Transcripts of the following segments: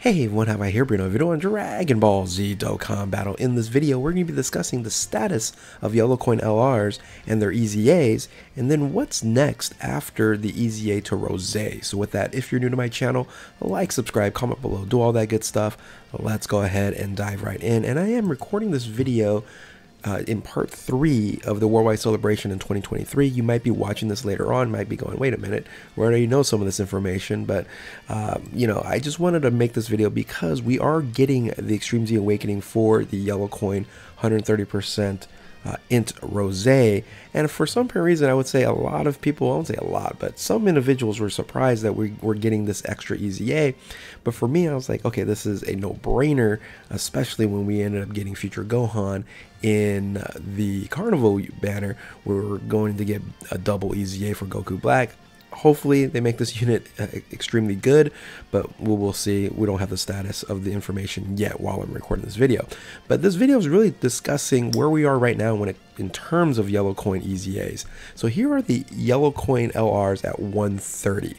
Hey everyone, have I here bringing a video on Dragon Ball Z Dokkan Battle. In this video, we're going to be discussing the status of Yellow Coin LRs and their EZAs, and then what's next after the EZA to Rose. So with that, if you're new to my channel, like, subscribe, comment below, do all that good stuff. Let's go ahead and dive right in. And I am recording this video in part 3 of the Worldwide Celebration in 2023. You might be watching this later on, might be going, wait a minute, we already know some of this information, but you know, I just wanted to make this video because we are getting the Extreme Z Awakening for the Yellow Coin 130% int Rose, and for some reason I would say a lot of people, I won't say a lot, but some individuals were surprised that we were getting this extra EZA. But for me, I was like, okay, this is a no-brainer, especially when we ended up getting Future Gohan in the Carnival banner. We're going to get a double EZA for Goku Black. Hopefully they make this unit extremely good, but we will see. We don't have the status of the information yet while I'm recording this video. But this video is really discussing where we are right now in terms of Yellow Coin EZAs. So here are the Yellow Coin LRs at 130.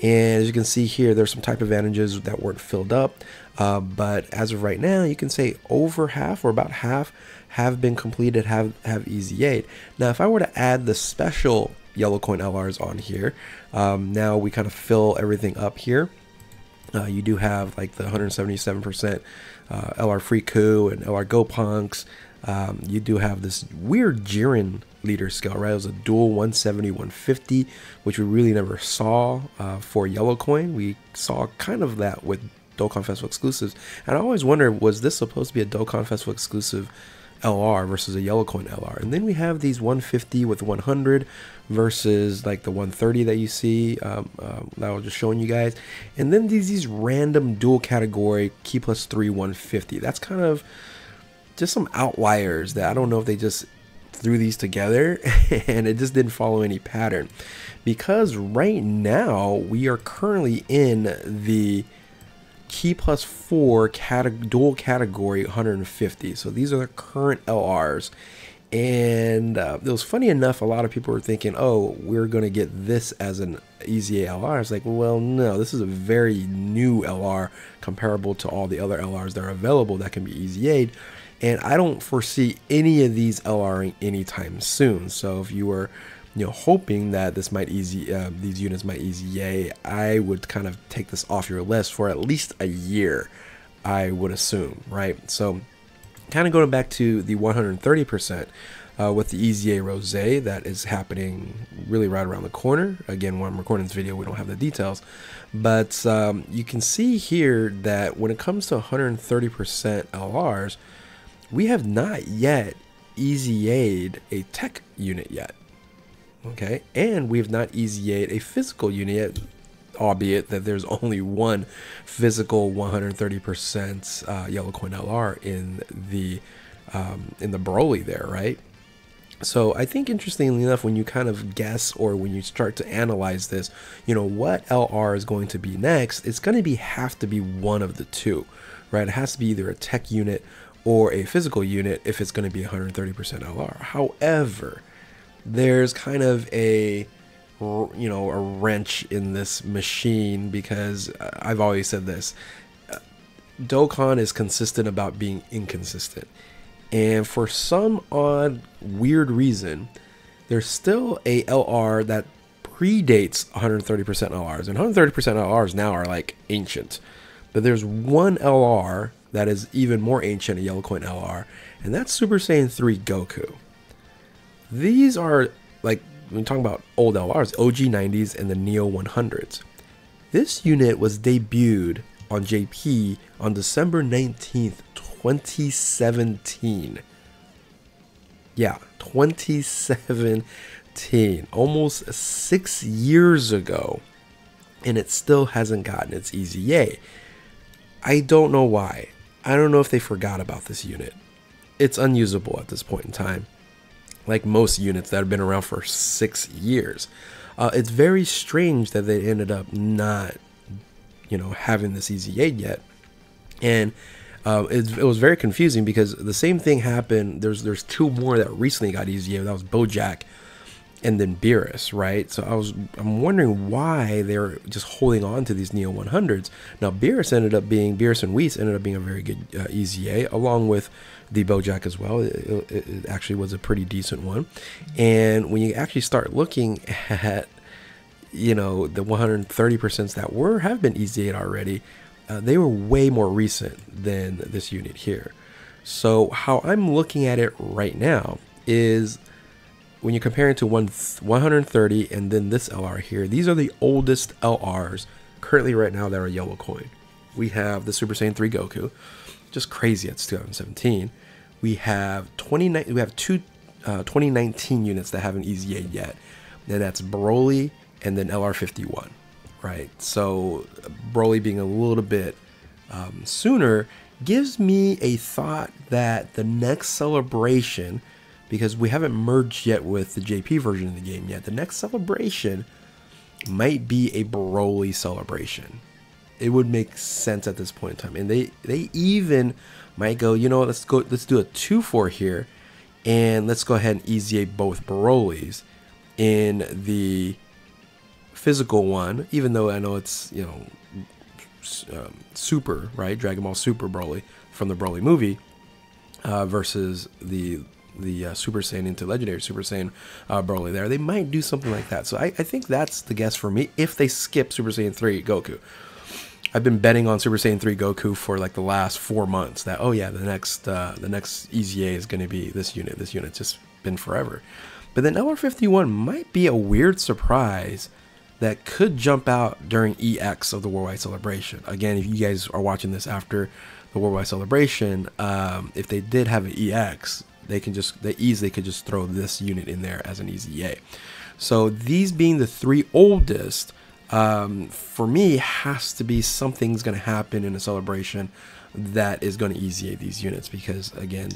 And as you can see here, there's some type advantages that weren't filled up. But as of right now, you can say over half or about half have been completed, have EZA'd. Now, if I were to add the special Yellow Coin LRs on here, now we kind of fill everything up here. You do have like the 177% LR Freeku and LR Gopunks. You do have this weird Jiren leader skill, right? It was a dual 170, 150, which we really never saw for Yellow Coin. We saw kind of that with Dokkan Festival exclusives. And I always wondered, was this supposed to be a Dokkan Festival exclusive LR versus a Yellow Coin LR? And then we have these 150 with 100 versus like the 130 that you see that I was just showing you guys. And then these random dual category key plus 3 150. That's kind of just some outliers that I don't know if they just threw these together and it just didn't follow any pattern, because right now we are currently in the key plus 4 dual category 150. So these are the current LRs. And it was funny enough, a lot of people were thinking, oh, we're going to get this as an EZA LR. It's like, well, no, this is a very new LR comparable to all the other LRs that are available that can be EZA'd. And I don't foresee any of these LRing anytime soon. So if you were, you know, hoping that this might these units might EZA, I would kind of take this off your list for at least a year, I would assume, right? So kind of going back to the 130% with the EZA Rose that is happening really right around the corner. Again, when I'm recording this video, we don't have the details, but you can see here that when it comes to 130% LRs, we have not yet EZA'd a tech unit yet. Okay, and we have not EZA'd a physical unit yet, albeit that there's only one physical 130% Yellow Coin LR in the Broly there, right? So I think, interestingly enough, when you kind of guess or when you start to analyze this, you know, what LR is going to be next, it's going to have to be one of the two, right? It has to be either a tech unit or a physical unit if it's going to be 130% LR. However, there's kind of a, you know, a wrench in this machine, because I've always said this, Dokkan is consistent about being inconsistent, and for some odd weird reason there's still a LR that predates 130% LRs, and 130% LRs now are like ancient, but there's one LR that is even more ancient, a Yellow Coin LR, and that's Super Saiyan 3 Goku. These are, like, when you're talking about old LRs, OG 90s and the Neo 100s. This unit was debuted on JP on December 19th, 2017. Yeah, 2017. Almost 6 years ago. And it still hasn't gotten its EZA. I don't know why. I don't know if they forgot about this unit. It's unusable at this point in time, like most units that have been around for 6 years. It's very strange that they ended up not, you know, having this EZA yet. And it was very confusing, because the same thing happened. There's two more that recently got EZA. That was Bojack and then Beerus, right? So I'm wondering why they're just holding on to these Neo 100s. Now Beerus and Whis ended up being a very good EZA, along with the Bojack as well. It actually was a pretty decent one. And when you actually start looking at, you know, the 130% that have been EZA'd already, they were way more recent than this unit here. So how I'm looking at it right now is, when you're comparing to 130 and then this LR here, these are the oldest LRs currently right now that are yellow coin. We have the Super Saiyan 3 Goku, just crazy, it's 2017. We have two 2019 units that haven't EZA yet, and that's Broly and then LR51, right? So Broly being a little bit sooner gives me a thought that the next celebration, because we haven't merged yet with the JP version of the game yet, the next celebration might be a Broly celebration. It would make sense at this point in time. And they even might go, you know what, let's do a 2-4 here, and let's go ahead and EZA both Brolys in the physical one, even though I know it's, you know, Super, right? Dragon Ball Super Broly from the Broly movie versus the Super Saiyan into Legendary Super Saiyan Broly there. They might do something like that. So I think that's the guess for me if they skip Super Saiyan 3 Goku. I've been betting on Super Saiyan 3 Goku for like the last 4 months that, oh yeah, the next EZA is going to be this unit. This unit's just been forever. But then LR51 might be a weird surprise that could jump out during EX of the Worldwide Celebration. Again, if you guys are watching this after the Worldwide Celebration, if they did have an EX, they easily could just throw this unit in there as an EZA. So these being the 3 oldest, for me, has to be something's going to happen in a celebration that is going to EZA these units, because again,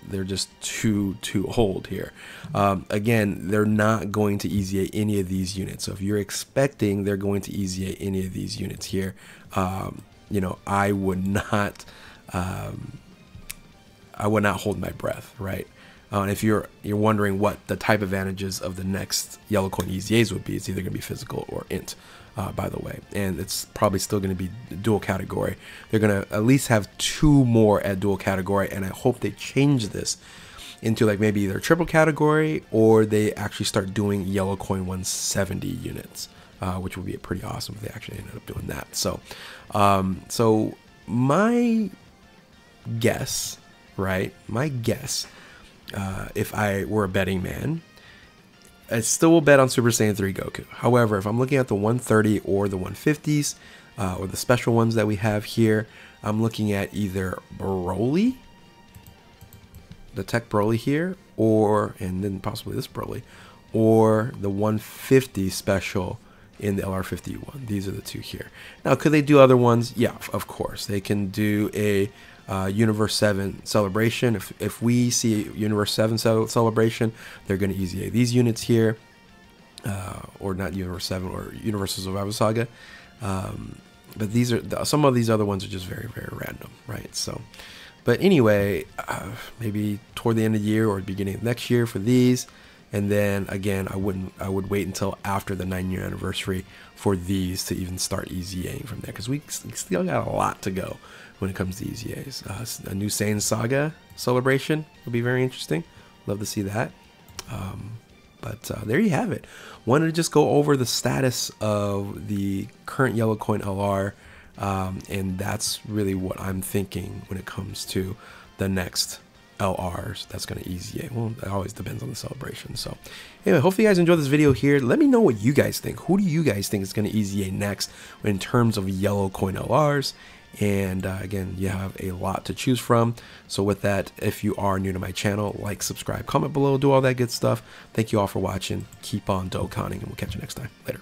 they're just too old here. Again, they're not going to EZA any of these units. So if you're expecting they're going to EZA any of these units here, you know, I would not hold my breath, right? And if you're wondering what the type advantages of the next yellow coin EZAs would be, it's either going to be physical or int, by the way. And it's probably still going to be dual category. They're going to at least have 2 more at dual category, and I hope they change this into like maybe either triple category, or they actually start doing yellow coin 170 units, which would be pretty awesome if they actually ended up doing that. So, so my guess, right? My guess, if I were a betting man, I still will bet on Super Saiyan 3 Goku. However, if I'm looking at the 130 or the 150s, or the special ones that we have here, I'm looking at either Broly, the Tech Broly here, and then possibly this Broly, or the 150 special in the LR51. These are the 2 here. Now, could they do other ones? Yeah, of course. They can do a Universe 7 celebration. If we see a Universe 7 celebration, they're going to EZA these units here, or not Universe 7, or Universal Survival Saga. But these are some of these other ones are just very, very random, right? So, but anyway, maybe toward the end of the year or beginning of next year for these. And then again, I would wait until after the 9-year anniversary for these to even start EZAing from there, because we still got a lot to go when it comes to EZAs. A new Saiyan Saga celebration will be very interesting. Love to see that. But there you have it. Wanted to just go over the status of the current yellow coin LR, and that's really what I'm thinking when it comes to the next LRs that's going to EZA. Well, it always depends on the celebration. So anyway, hopefully you guys enjoyed this video here. Let me know what you guys think. Who do you guys think is going to EZA next in terms of yellow coin LRs? And again, you have a lot to choose from. So with that, if you are new to my channel, like, subscribe, comment below, do all that good stuff. Thank you all for watching. Keep on Dokkaning, and we'll catch you next time. Later.